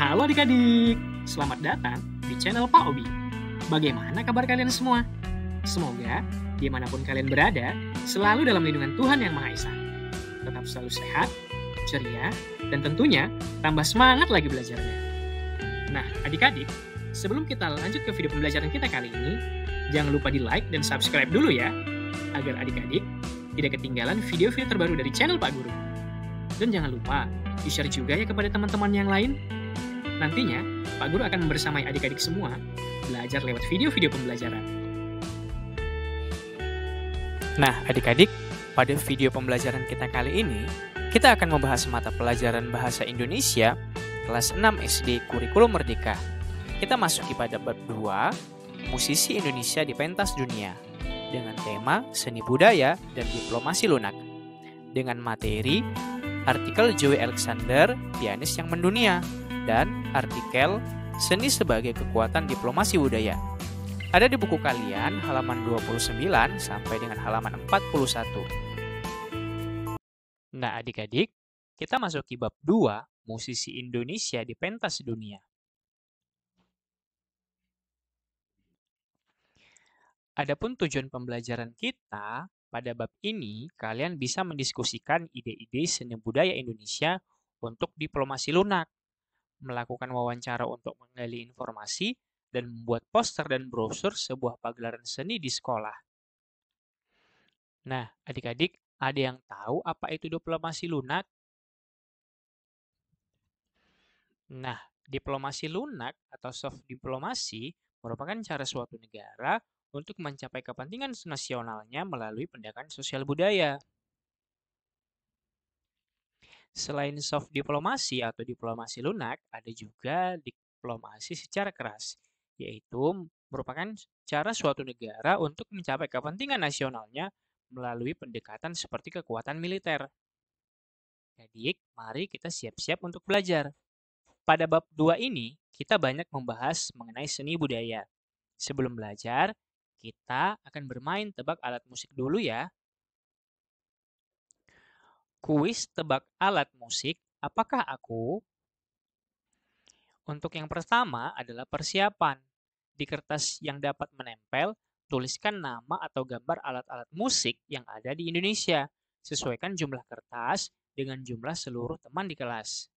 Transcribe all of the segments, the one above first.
Halo adik-adik, selamat datang di channel Pak Obi. Bagaimana kabar kalian semua? Semoga dimanapun kalian berada, selalu dalam lindungan Tuhan Yang Maha Esa. Tetap selalu sehat, ceria, dan tentunya tambah semangat lagi belajarnya. Nah, adik-adik, sebelum kita lanjut ke video pembelajaran kita kali ini, jangan lupa di like dan subscribe dulu ya, agar adik-adik tidak ketinggalan video-video terbaru dari channel Pak Guru. Dan jangan lupa di-share juga ya kepada teman-teman yang lain. Nantinya, Pak Guru akan membersamai adik-adik semua belajar lewat video-video pembelajaran. Nah, adik-adik, pada video pembelajaran kita kali ini, kita akan membahas mata pelajaran Bahasa Indonesia kelas 6 SD Kurikulum Merdeka. Kita masuki pada bab 2, Musisi Indonesia di Pentas Dunia, dengan tema Seni Budaya dan Diplomasi Lunak. Dengan materi, artikel Joey Alexander, pianis yang mendunia, dan artikel Seni sebagai Kekuatan Diplomasi Budaya. Ada di buku kalian halaman 29 sampai dengan halaman 41. Nah, adik-adik, kita masuki bab 2, Musisi Indonesia di Pentas Dunia. Adapun tujuan pembelajaran kita pada bab ini, kalian bisa mendiskusikan ide-ide seni budaya Indonesia untuk diplomasi lunak, melakukan wawancara untuk menggali informasi, dan membuat poster dan brosur sebuah pagelaran seni di sekolah. Nah, adik-adik, ada yang tahu apa itu diplomasi lunak? Nah, diplomasi lunak atau soft diplomasi merupakan cara suatu negara untuk mencapai kepentingan nasionalnya melalui pendekatan sosial budaya. Selain soft diplomasi atau diplomasi lunak, ada juga diplomasi secara keras, yaitu merupakan cara suatu negara untuk mencapai kepentingan nasionalnya melalui pendekatan seperti kekuatan militer. Jadi, mari kita siap-siap untuk belajar. Pada bab 2 ini, kita banyak membahas mengenai seni budaya. Sebelum belajar, kita akan bermain tebak alat musik dulu ya. Kuis tebak alat musik, apakah aku? Untuk yang pertama adalah persiapan. Di kertas yang dapat menempel, tuliskan nama atau gambar alat-alat musik yang ada di Indonesia. Sesuaikan jumlah kertas dengan jumlah seluruh teman di kelas.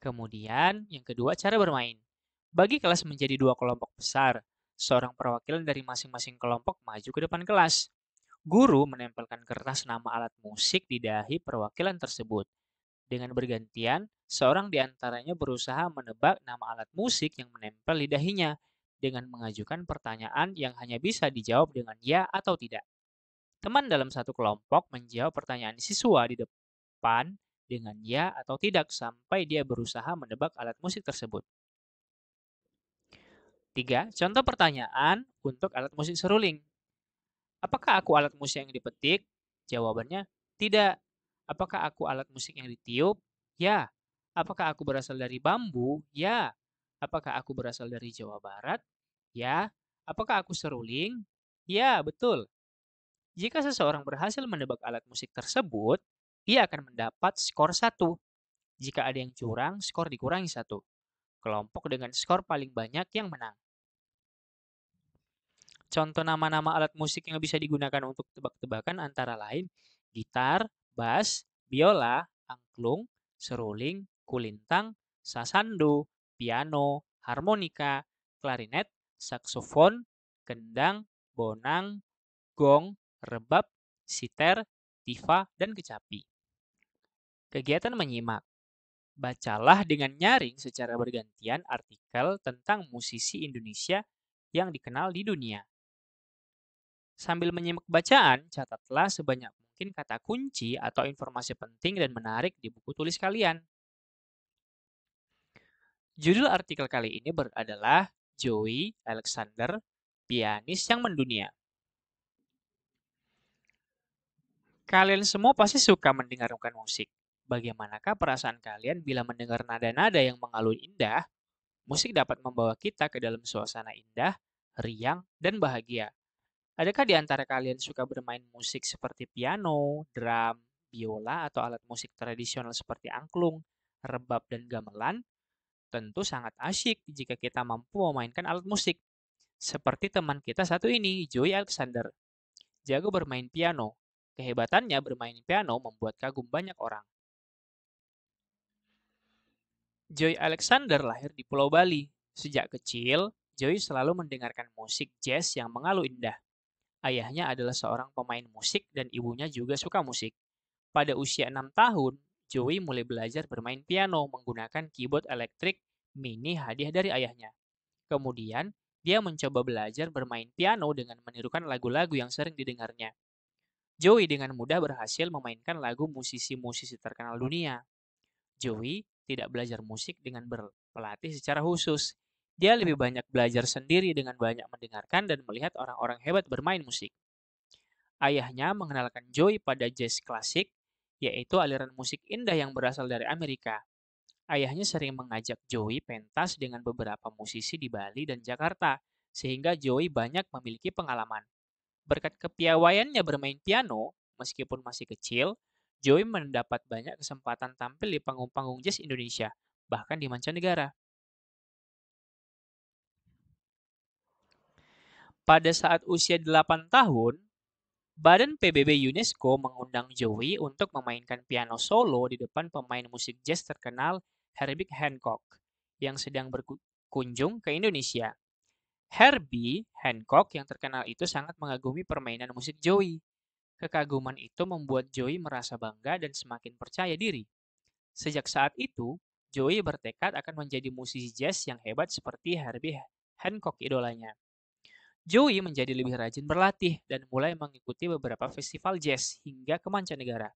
Kemudian, yang kedua, cara bermain. Bagi kelas menjadi 2 kelompok besar. Seorang perwakilan dari masing-masing kelompok maju ke depan kelas. Guru menempelkan kertas nama alat musik di dahi perwakilan tersebut. Dengan bergantian, seorang di antaranya berusaha menebak nama alat musik yang menempel di dahinya dengan mengajukan pertanyaan yang hanya bisa dijawab dengan ya atau tidak. Teman dalam satu kelompok menjawab pertanyaan siswa di depan dengan ya atau tidak sampai dia berusaha menebak alat musik tersebut. 3. Contoh pertanyaan untuk alat musik seruling. Apakah aku alat musik yang dipetik? Jawabannya, tidak. Apakah aku alat musik yang ditiup? Ya. Apakah aku berasal dari bambu? Ya. Apakah aku berasal dari Jawa Barat? Ya. Apakah aku seruling? Ya, betul. Jika seseorang berhasil menebak alat musik tersebut, ia akan mendapat skor 1. Jika ada yang curang, skor dikurangi 1. Kelompok dengan skor paling banyak yang menang. Contoh nama-nama alat musik yang bisa digunakan untuk tebak-tebakan antara lain gitar, bass, biola, angklung, seruling, kulintang, sasando, piano, harmonika, klarinet, saksofon, kendang, bonang, gong, rebab, siter, tifa, dan kecapi. Kegiatan menyimak. Bacalah dengan nyaring secara bergantian artikel tentang musisi Indonesia yang dikenal di dunia. Sambil menyimak bacaan, catatlah sebanyak mungkin kata kunci atau informasi penting dan menarik di buku tulis kalian. Judul artikel kali ini adalah Joey Alexander, pianis yang mendunia. Kalian semua pasti suka mendengarkan musik. Bagaimanakah perasaan kalian bila mendengar nada-nada yang mengalun indah? Musik dapat membawa kita ke dalam suasana indah, riang, dan bahagia. Adakah di antara kalian suka bermain musik seperti piano, drum, biola, atau alat musik tradisional seperti angklung, rebab, dan gamelan? Tentu sangat asyik jika kita mampu memainkan alat musik. Seperti teman kita satu ini, Joey Alexander. Jago bermain piano. Kehebatannya bermain piano membuat kagum banyak orang. Joey Alexander lahir di Pulau Bali. Sejak kecil, Joey selalu mendengarkan musik jazz yang mengalu indah. Ayahnya adalah seorang pemain musik dan ibunya juga suka musik. Pada usia 6 tahun, Joey mulai belajar bermain piano menggunakan keyboard elektrik mini hadiah dari ayahnya. Kemudian, dia mencoba belajar bermain piano dengan menirukan lagu-lagu yang sering didengarnya. Joey dengan mudah berhasil memainkan lagu musisi-musisi terkenal dunia. Joey tidak belajar musik dengan berpelatih secara khusus. Dia lebih banyak belajar sendiri dengan banyak mendengarkan dan melihat orang-orang hebat bermain musik. Ayahnya mengenalkan Joey pada jazz klasik, yaitu aliran musik indah yang berasal dari Amerika. Ayahnya sering mengajak Joey pentas dengan beberapa musisi di Bali dan Jakarta, sehingga Joey banyak memiliki pengalaman. Berkat kepiawaiannya bermain piano, meskipun masih kecil, Joey mendapat banyak kesempatan tampil di panggung-panggung jazz Indonesia, bahkan di mancanegara. Pada saat usia 8 tahun, Badan PBB UNESCO mengundang Joey untuk memainkan piano solo di depan pemain musik jazz terkenal Herbie Hancock yang sedang berkunjung ke Indonesia. Herbie Hancock yang terkenal itu sangat mengagumi permainan musik Joey. Kekaguman itu membuat Joey merasa bangga dan semakin percaya diri. Sejak saat itu, Joey bertekad akan menjadi musisi jazz yang hebat seperti Herbie Hancock idolanya. Joey menjadi lebih rajin berlatih dan mulai mengikuti beberapa festival jazz hingga ke mancanegara.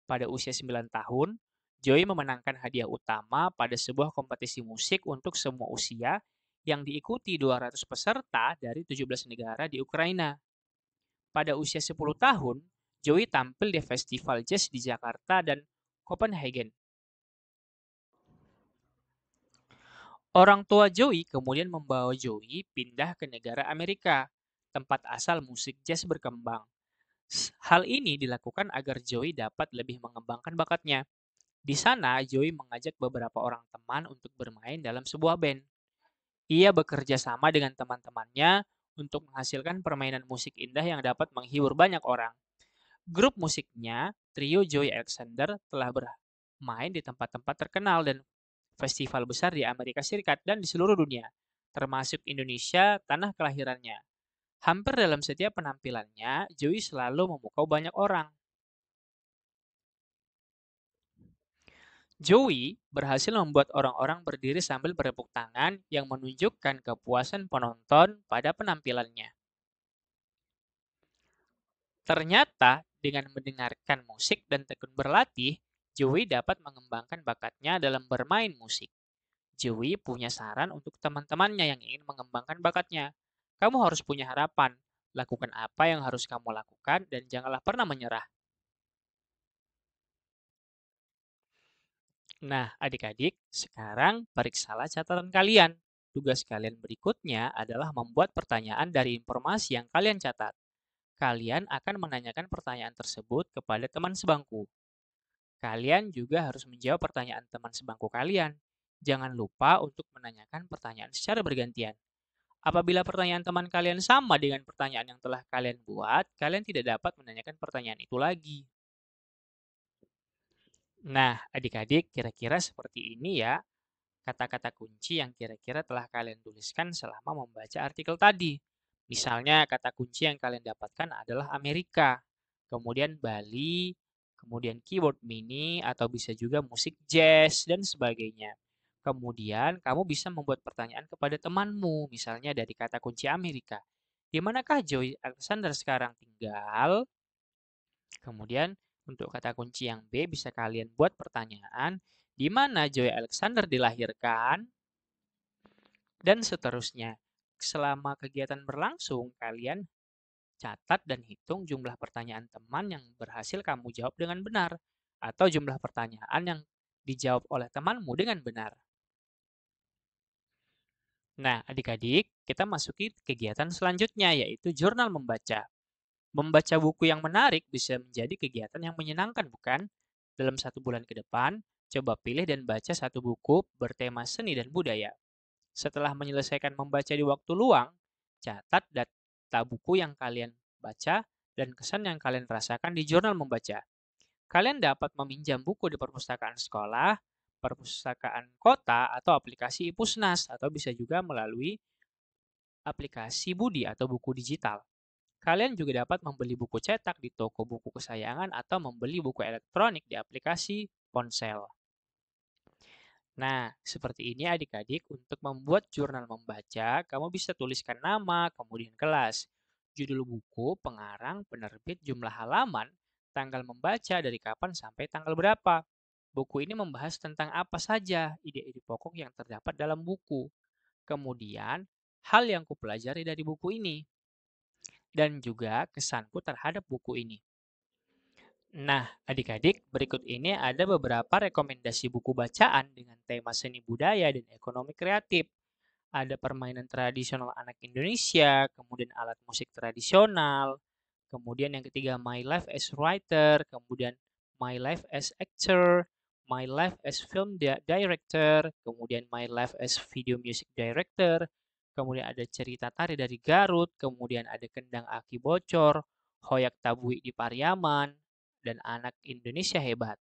Pada usia 9 tahun, Joey memenangkan hadiah utama pada sebuah kompetisi musik untuk semua usia yang diikuti 200 peserta dari 17 negara di Ukraina. Pada usia 10 tahun, Joey tampil di festival jazz di Jakarta dan Copenhagen. Orang tua Joey kemudian membawa Joey pindah ke negara Amerika, tempat asal musik jazz berkembang. Hal ini dilakukan agar Joey dapat lebih mengembangkan bakatnya. Di sana, Joey mengajak beberapa orang teman untuk bermain dalam sebuah band. Ia bekerja sama dengan teman-temannya untuk menghasilkan permainan musik indah yang dapat menghibur banyak orang. Grup musiknya, trio Joey Alexander, telah bermain di tempat-tempat terkenal dan festival besar di Amerika Serikat dan di seluruh dunia, termasuk Indonesia, tanah kelahirannya. Hampir dalam setiap penampilannya, Joey selalu memukau banyak orang. Joey berhasil membuat orang-orang berdiri sambil bertepuk tangan yang menunjukkan kepuasan penonton pada penampilannya. Ternyata, dengan mendengarkan musik dan tekun berlatih, Joey dapat mengembangkan bakatnya dalam bermain musik. Joey punya saran untuk teman-temannya yang ingin mengembangkan bakatnya. Kamu harus punya harapan, lakukan apa yang harus kamu lakukan, dan janganlah pernah menyerah. Nah, adik-adik, sekarang periksalah catatan kalian. Tugas kalian berikutnya adalah membuat pertanyaan dari informasi yang kalian catat. Kalian akan menanyakan pertanyaan tersebut kepada teman sebangku. Kalian juga harus menjawab pertanyaan teman sebangku kalian. Jangan lupa untuk menanyakan pertanyaan secara bergantian. Apabila pertanyaan teman kalian sama dengan pertanyaan yang telah kalian buat, kalian tidak dapat menanyakan pertanyaan itu lagi. Nah, adik-adik, kira-kira seperti ini ya kata-kata kunci yang kira-kira telah kalian tuliskan selama membaca artikel tadi. Misalnya, kata kunci yang kalian dapatkan adalah Amerika, kemudian Bali, kemudian keyboard mini, atau bisa juga musik jazz, dan sebagainya. Kemudian, kamu bisa membuat pertanyaan kepada temanmu, misalnya dari kata kunci Amerika. Di manakah Joey Alexander sekarang tinggal? Kemudian, untuk kata kunci yang B, bisa kalian buat pertanyaan, di mana Joey Alexander dilahirkan? Dan seterusnya. Selama kegiatan berlangsung, kalian catat dan hitung jumlah pertanyaan teman yang berhasil kamu jawab dengan benar, atau jumlah pertanyaan yang dijawab oleh temanmu dengan benar. Nah, adik-adik, kita masuki kegiatan selanjutnya, yaitu jurnal membaca. Membaca buku yang menarik bisa menjadi kegiatan yang menyenangkan, bukan? Dalam 1 bulan ke depan, Coba pilih dan baca satu buku bertema seni dan budaya. Setelah menyelesaikan membaca di waktu luang, catat data buku yang kalian baca dan kesan yang kalian rasakan di jurnal membaca. Kalian dapat meminjam buku di perpustakaan sekolah, perpustakaan kota, atau aplikasi Ipusnas, atau bisa juga melalui aplikasi Budi atau buku digital. Kalian juga dapat membeli buku cetak di toko buku kesayangan atau membeli buku elektronik di aplikasi ponsel. Nah, seperti ini adik-adik, untuk membuat jurnal membaca, kamu bisa tuliskan nama, kemudian kelas, judul buku, pengarang, penerbit, jumlah halaman, tanggal membaca dari kapan sampai tanggal berapa. Buku ini membahas tentang apa saja ide-ide pokok yang terdapat dalam buku. Kemudian, hal yang kupelajari dari buku ini, dan juga kesanku terhadap buku ini. Nah, adik-adik, berikut ini ada beberapa rekomendasi buku bacaan dengan tema seni budaya dan ekonomi kreatif. Ada permainan tradisional anak Indonesia, kemudian alat musik tradisional, kemudian yang ketiga My Life as Writer, kemudian My Life as Actor, My Life as Film Director, kemudian My Life as Video Music Director, kemudian ada cerita tari dari Garut, kemudian ada Kendang Aki Bocor, Hoyak Tabui di Pariaman, dan Anak Indonesia Hebat.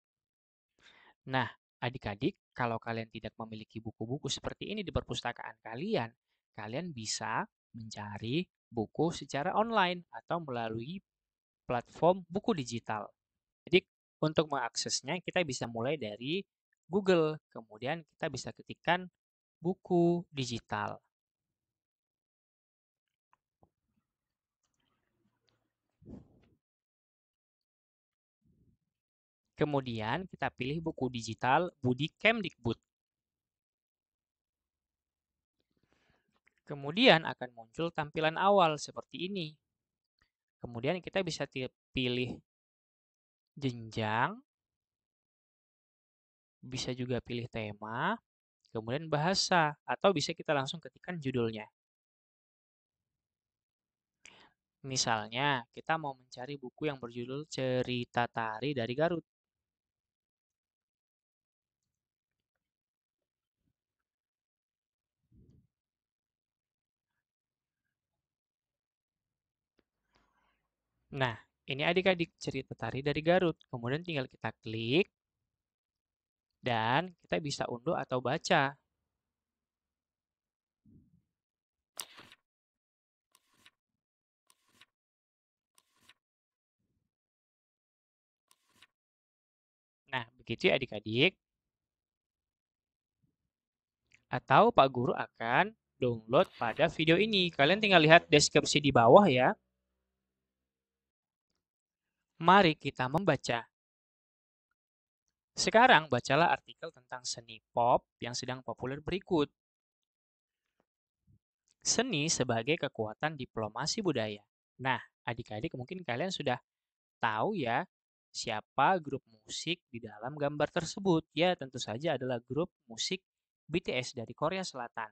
Nah, adik-adik, kalau kalian tidak memiliki buku-buku seperti ini di perpustakaan kalian, kalian bisa mencari buku secara online atau melalui platform buku digital. Jadi, untuk mengaksesnya, kita bisa mulai dari Google, kemudian kita bisa ketikkan buku digital. Kemudian kita pilih buku digital Budi Kemdikbud. Kemudian akan muncul tampilan awal seperti ini. Kemudian kita bisa pilih jenjang, bisa juga pilih tema, kemudian bahasa, atau bisa kita langsung ketikkan judulnya. Misalnya, kita mau mencari buku yang berjudul Cerita Tari dari Garut. Nah, ini adik-adik cerita tari dari Garut. Kemudian tinggal kita klik, dan kita bisa unduh atau baca. Nah, begitu ya adik-adik. Atau Pak Guru akan download pada video ini. Kalian tinggal lihat deskripsi di bawah ya. Mari kita membaca. Sekarang bacalah artikel tentang seni pop yang sedang populer berikut. Seni sebagai kekuatan diplomasi budaya. Nah, adik-adik mungkin kalian sudah tahu ya siapa grup musik di dalam gambar tersebut. Ya, tentu saja adalah grup musik BTS dari Korea Selatan.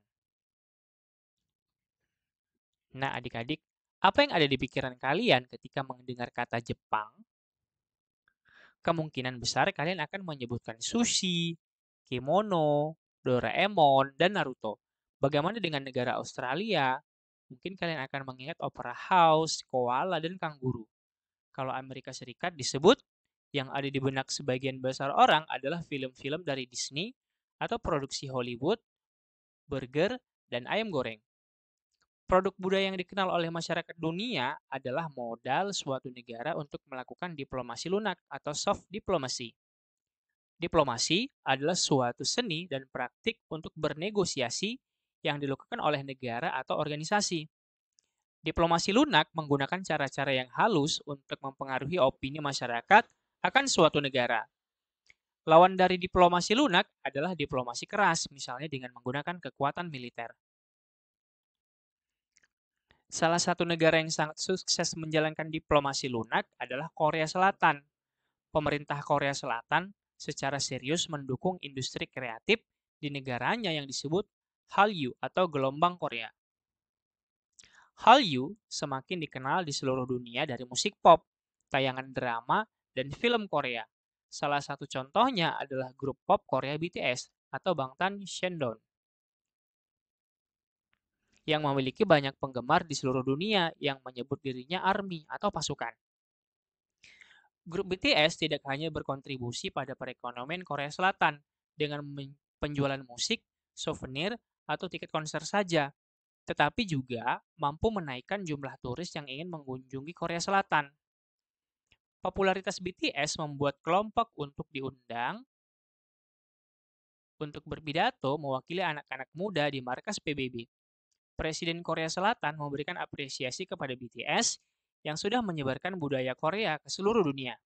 Nah, adik-adik, apa yang ada di pikiran kalian ketika mendengar kata Jepang? Kemungkinan besar kalian akan menyebutkan sushi, kimono, Doraemon, dan Naruto. Bagaimana dengan negara Australia? Mungkin kalian akan mengingat Opera House, koala, dan kanguru. Kalau Amerika Serikat disebut, yang ada di benak sebagian besar orang adalah film-film dari Disney atau produksi Hollywood, burger, dan ayam goreng. Produk budaya yang dikenal oleh masyarakat dunia adalah modal suatu negara untuk melakukan diplomasi lunak atau soft diplomacy. Diplomasi adalah suatu seni dan praktik untuk bernegosiasi yang dilakukan oleh negara atau organisasi. Diplomasi lunak menggunakan cara-cara yang halus untuk mempengaruhi opini masyarakat akan suatu negara. Lawan dari diplomasi lunak adalah diplomasi keras, misalnya dengan menggunakan kekuatan militer. Salah satu negara yang sangat sukses menjalankan diplomasi lunak adalah Korea Selatan. Pemerintah Korea Selatan secara serius mendukung industri kreatif di negaranya yang disebut Hallyu atau gelombang Korea. Hallyu semakin dikenal di seluruh dunia dari musik pop, tayangan drama, dan film Korea. Salah satu contohnya adalah grup pop Korea BTS atau Bangtan Shandong yang memiliki banyak penggemar di seluruh dunia yang menyebut dirinya ARMY atau pasukan. Grup BTS tidak hanya berkontribusi pada perekonomian Korea Selatan dengan penjualan musik, souvenir, atau tiket konser saja, tetapi juga mampu menaikkan jumlah turis yang ingin mengunjungi Korea Selatan. Popularitas BTS membuat kelompok untuk diundang untuk berpidato mewakili anak-anak muda di markas PBB. Presiden Korea Selatan memberikan apresiasi kepada BTS yang sudah menyebarkan budaya Korea ke seluruh dunia.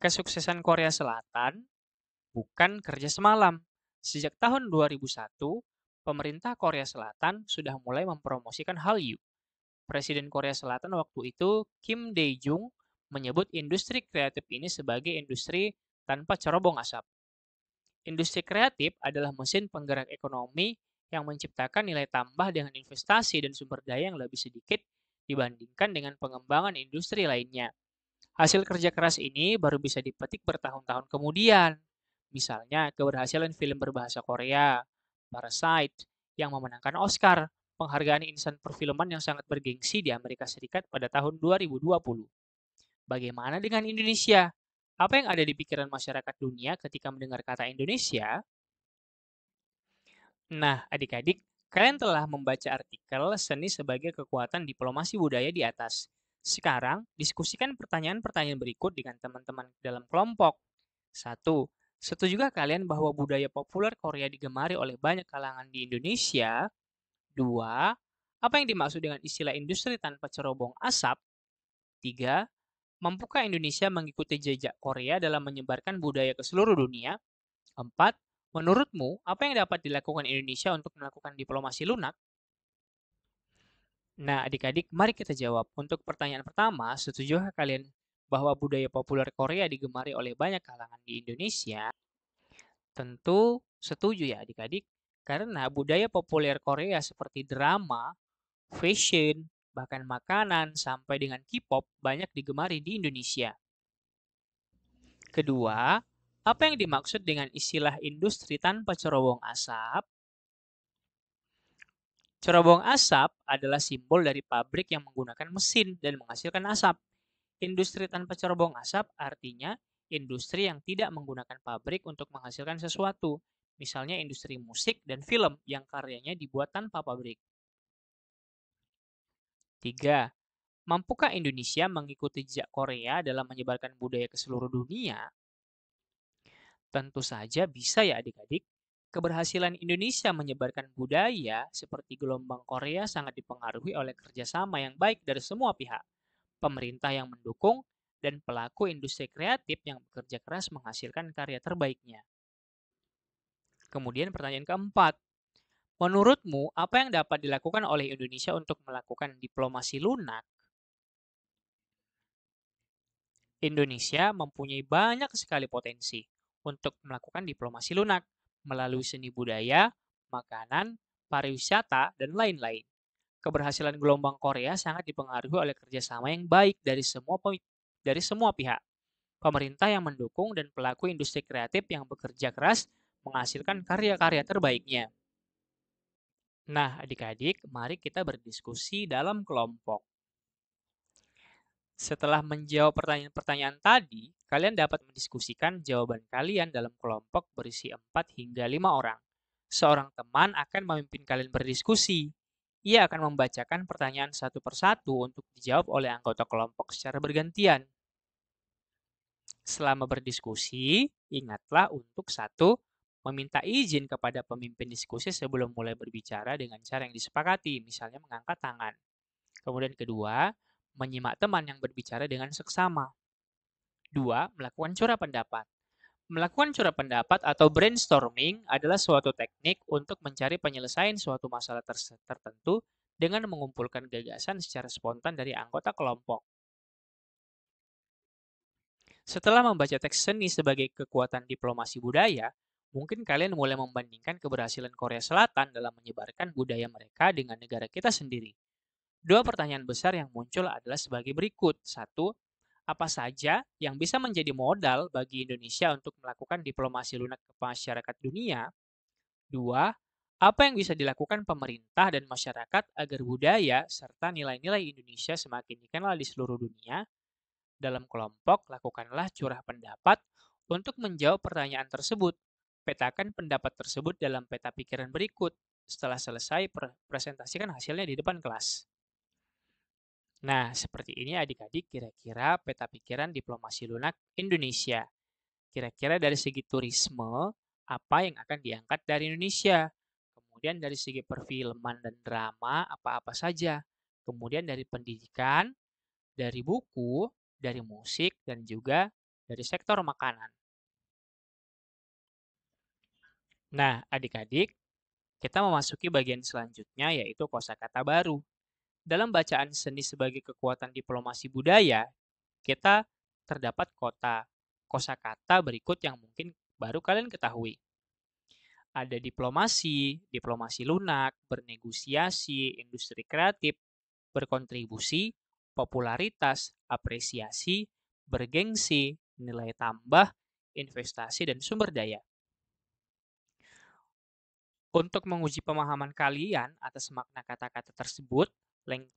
Kesuksesan Korea Selatan bukan kerja semalam. Sejak tahun 2001, pemerintah Korea Selatan sudah mulai mempromosikan Hallyu. Presiden Korea Selatan waktu itu, Kim Dae-jung, menyebut industri kreatif ini sebagai industri tanpa cerobong asap. Industri kreatif adalah mesin penggerak ekonomi yang menciptakan nilai tambah dengan investasi dan sumber daya yang lebih sedikit dibandingkan dengan pengembangan industri lainnya. Hasil kerja keras ini baru bisa dipetik bertahun-tahun kemudian. Misalnya, keberhasilan film berbahasa Korea, Parasite, yang memenangkan Oscar, penghargaan insan perfilman yang sangat bergengsi di Amerika Serikat pada tahun 2020. Bagaimana dengan Indonesia? Apa yang ada di pikiran masyarakat dunia ketika mendengar kata Indonesia? Nah, adik-adik, kalian telah membaca artikel seni sebagai kekuatan diplomasi budaya di atas. Sekarang, diskusikan pertanyaan-pertanyaan berikut dengan teman-teman dalam kelompok. 1. Setujukah kalian bahwa budaya populer Korea digemari oleh banyak kalangan di Indonesia? 2. Apa yang dimaksud dengan istilah industri tanpa cerobong asap? 3. Mampukah Indonesia mengikuti jejak Korea dalam menyebarkan budaya ke seluruh dunia? 4. Menurutmu, apa yang dapat dilakukan Indonesia untuk melakukan diplomasi lunak? Nah, adik-adik, mari kita jawab. Untuk pertanyaan pertama, setujukah kalian bahwa budaya populer Korea digemari oleh banyak kalangan di Indonesia? Tentu setuju ya adik-adik, karena budaya populer Korea seperti drama, fashion, bahkan makanan, sampai dengan K-pop banyak digemari di Indonesia. Kedua, apa yang dimaksud dengan istilah industri tanpa cerobong asap? Cerobong asap adalah simbol dari pabrik yang menggunakan mesin dan menghasilkan asap. Industri tanpa cerobong asap artinya industri yang tidak menggunakan pabrik untuk menghasilkan sesuatu, misalnya industri musik dan film yang karyanya dibuat tanpa pabrik. 3. Mampukah Indonesia mengikuti jejak Korea dalam menyebarkan budaya ke seluruh dunia? Tentu saja bisa ya adik-adik. Keberhasilan Indonesia menyebarkan budaya seperti gelombang Korea sangat dipengaruhi oleh kerjasama yang baik dari semua pihak, pemerintah yang mendukung, dan pelaku industri kreatif yang bekerja keras menghasilkan karya terbaiknya. Kemudian pertanyaan keempat, menurutmu apa yang dapat dilakukan oleh Indonesia untuk melakukan diplomasi lunak? Indonesia mempunyai banyak sekali potensi untuk melakukan diplomasi lunak melalui seni budaya, makanan, pariwisata, dan lain-lain. Keberhasilan gelombang Korea sangat dipengaruhi oleh kerjasama yang baik dari semua pihak. Pemerintah yang mendukung dan pelaku industri kreatif yang bekerja keras menghasilkan karya-karya terbaiknya. Nah, adik-adik, mari kita berdiskusi dalam kelompok. Setelah menjawab pertanyaan-pertanyaan tadi, kalian dapat mendiskusikan jawaban kalian dalam kelompok berisi 4 hingga 5 orang. Seorang teman akan memimpin kalian berdiskusi. Ia akan membacakan pertanyaan satu persatu untuk dijawab oleh anggota kelompok secara bergantian. Selama berdiskusi, ingatlah untuk 1. Meminta izin kepada pemimpin diskusi sebelum mulai berbicara dengan cara yang disepakati, misalnya mengangkat tangan. Kemudian kedua, menyimak teman yang berbicara dengan seksama. 2. Melakukan curah pendapat. Melakukan curah pendapat atau brainstorming adalah suatu teknik untuk mencari penyelesaian suatu masalah tertentu dengan mengumpulkan gagasan secara spontan dari anggota kelompok. Setelah membaca teks seni sebagai kekuatan diplomasi budaya, mungkin kalian mulai membandingkan keberhasilan Korea Selatan dalam menyebarkan budaya mereka dengan negara kita sendiri. Dua pertanyaan besar yang muncul adalah sebagai berikut. 1. Apa saja yang bisa menjadi modal bagi Indonesia untuk melakukan diplomasi lunak ke masyarakat dunia? 2. Apa yang bisa dilakukan pemerintah dan masyarakat agar budaya serta nilai-nilai Indonesia semakin dikenal di seluruh dunia? Dalam kelompok, lakukanlah curah pendapat untuk menjawab pertanyaan tersebut. Petakan pendapat tersebut dalam peta pikiran berikut. Setelah selesai, presentasikan hasilnya di depan kelas. Nah, seperti ini adik-adik kira-kira peta pikiran diplomasi lunak Indonesia. Kira-kira dari segi turisme, apa yang akan diangkat dari Indonesia? Kemudian dari segi perfilman dan drama, apa-apa saja? Kemudian dari pendidikan, dari buku, dari musik, dan juga dari sektor makanan. Nah, adik-adik, kita memasuki bagian selanjutnya yaitu kosakata baru. Dalam bacaan seni sebagai kekuatan diplomasi budaya, kita terdapat kosakata berikut yang mungkin baru kalian ketahui. Ada diplomasi, diplomasi lunak, bernegosiasi, industri kreatif, berkontribusi, popularitas, apresiasi, bergengsi, nilai tambah, investasi, dan sumber daya. Untuk menguji pemahaman kalian atas makna kata-kata tersebut,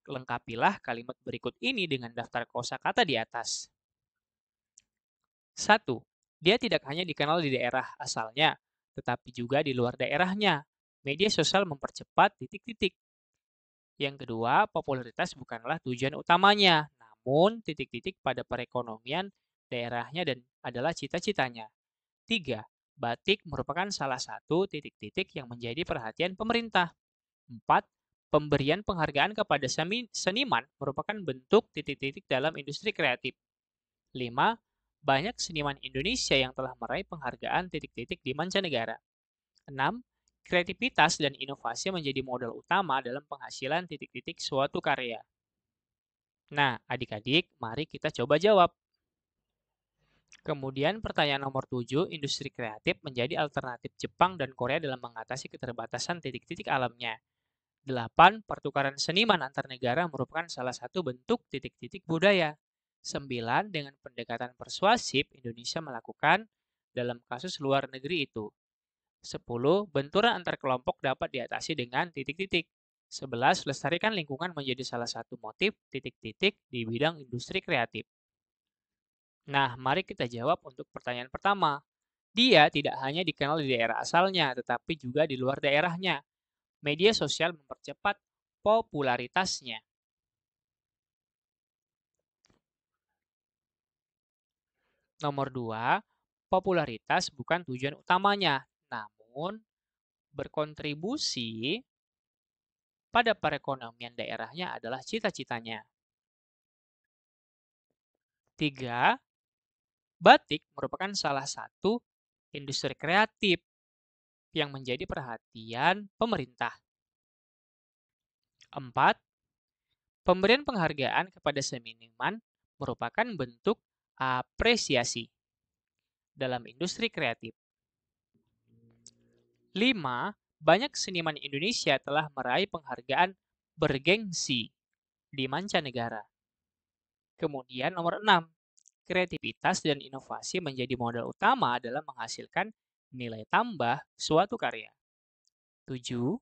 lengkapilah kalimat berikut ini dengan daftar kosakata di atas. 1. Dia tidak hanya dikenal di daerah asalnya, tetapi juga di luar daerahnya. Media sosial mempercepat titik-titik. Yang kedua, popularitas bukanlah tujuan utamanya, namun titik-titik pada perekonomian daerahnya dan adalah cita-citanya. 3. Batik merupakan salah satu titik-titik yang menjadi perhatian pemerintah. 4. Pemberian penghargaan kepada seniman merupakan bentuk titik-titik dalam industri kreatif. 5. Banyak seniman Indonesia yang telah meraih penghargaan titik-titik di mancanegara. 6. Kreativitas dan inovasi menjadi modal utama dalam penghasilan titik-titik suatu karya. Nah, adik-adik, mari kita coba jawab. Kemudian pertanyaan nomor 7, industri kreatif menjadi alternatif Jepang dan Korea dalam mengatasi keterbatasan titik-titik alamnya. 8. Pertukaran seniman antar negara merupakan salah satu bentuk titik-titik budaya. 9. Dengan pendekatan persuasif, Indonesia melakukan dalam kasus luar negeri itu. 10. Benturan antar kelompok dapat diatasi dengan titik-titik. 11. Lestarikan lingkungan menjadi salah satu motif titik-titik di bidang industri kreatif. Nah, mari kita jawab untuk pertanyaan pertama. Dia tidak hanya dikenal di daerah asalnya, tetapi juga di luar daerahnya. Media sosial mempercepat popularitasnya. Nomor 2, popularitas bukan tujuan utamanya, namun berkontribusi pada perekonomian daerahnya adalah cita-citanya. 3. Batik merupakan salah satu industri kreatif yang menjadi perhatian pemerintah. 4. Pemberian penghargaan kepada seniman merupakan bentuk apresiasi dalam industri kreatif. 5. Banyak seniman Indonesia telah meraih penghargaan bergengsi di mancanegara. Kemudian nomor 6. Kreativitas dan inovasi menjadi modal utama dalam menghasilkan nilai tambah suatu karya. 7.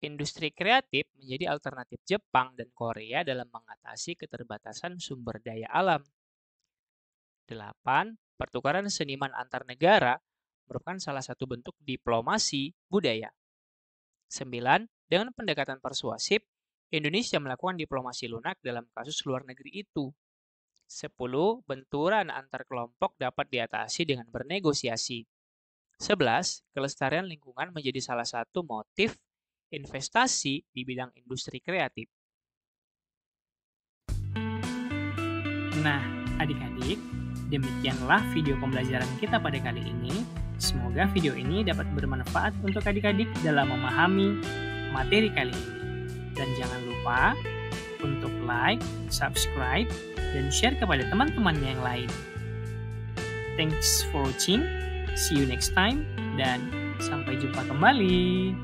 Industri kreatif menjadi alternatif Jepang dan Korea dalam mengatasi keterbatasan sumber daya alam. 8. Pertukaran seniman antar negara merupakan salah satu bentuk diplomasi budaya. 9. Dengan pendekatan persuasif, Indonesia melakukan diplomasi lunak dalam kasus luar negeri itu. 10. Benturan antar kelompok dapat diatasi dengan bernegosiasi. 11. Kelestarian lingkungan menjadi salah satu motif investasi di bidang industri kreatif. Nah, adik-adik, demikianlah video pembelajaran kita pada kali ini. Semoga video ini dapat bermanfaat untuk adik-adik dalam memahami materi kali ini. Dan jangan lupa untuk like, subscribe, dan share kepada teman-temannya yang lain. Thanks for watching, see you next time, dan sampai jumpa kembali.